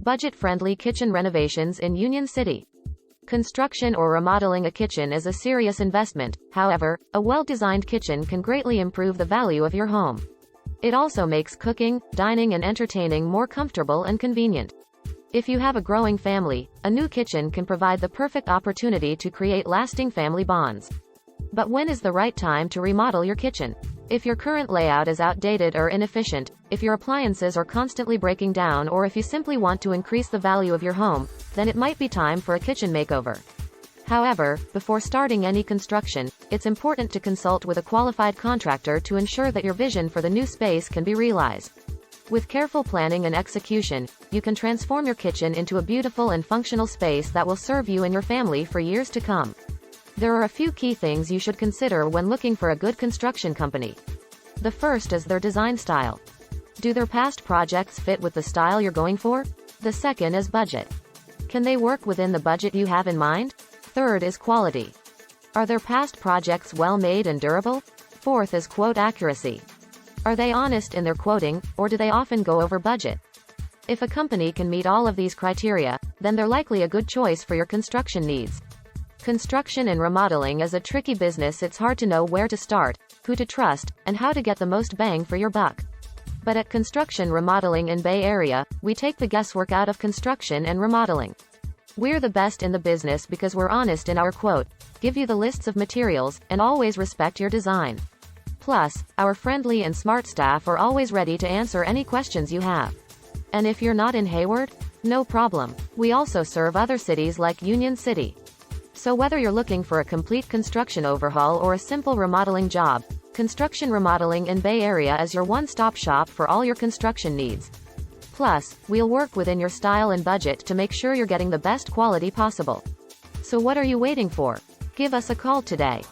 Budget-friendly kitchen renovations in Union City. Construction or remodeling a kitchen is a serious investment. However, a well-designed kitchen can greatly improve the value of your home. It also makes cooking, dining and entertaining more comfortable and convenient. If you have a growing family, a new kitchen can provide the perfect opportunity to create lasting family bonds. But when is the right time to remodel your kitchen? If your current layout is outdated or inefficient, if your appliances are constantly breaking down, or if you simply want to increase the value of your home, then it might be time for a kitchen makeover. However, before starting any construction, it's important to consult with a qualified contractor to ensure that your vision for the new space can be realized. With careful planning and execution, you can transform your kitchen into a beautiful and functional space that will serve you and your family for years to come. There are a few key things you should consider when looking for a good construction company. The first is their design style. Do their past projects fit with the style you're going for? The second is budget. Can they work within the budget you have in mind? Third is quality. Are their past projects well made and durable? Fourth is quote accuracy. Are they honest in their quoting, or do they often go over budget? If a company can meet all of these criteria, then they're likely a good choice for your construction needs. Construction and remodeling is a tricky business. It's hard to know where to start, who to trust, and how to get the most bang for your buck. But at Construction Remodeling in Bay Area, we take the guesswork out of construction and remodeling. We're the best in the business because we're honest in our quote, give you the lists of materials, and always respect your design. Plus, our friendly and smart staff are always ready to answer any questions you have. And if you're not in Hayward? No problem. We also serve other cities like Union City. So whether you're looking for a complete construction overhaul or a simple remodeling job, Construction Remodeling in Bay Area is your one-stop shop for all your construction needs. Plus, we'll work within your style and budget to make sure you're getting the best quality possible. So what are you waiting for? Give us a call today.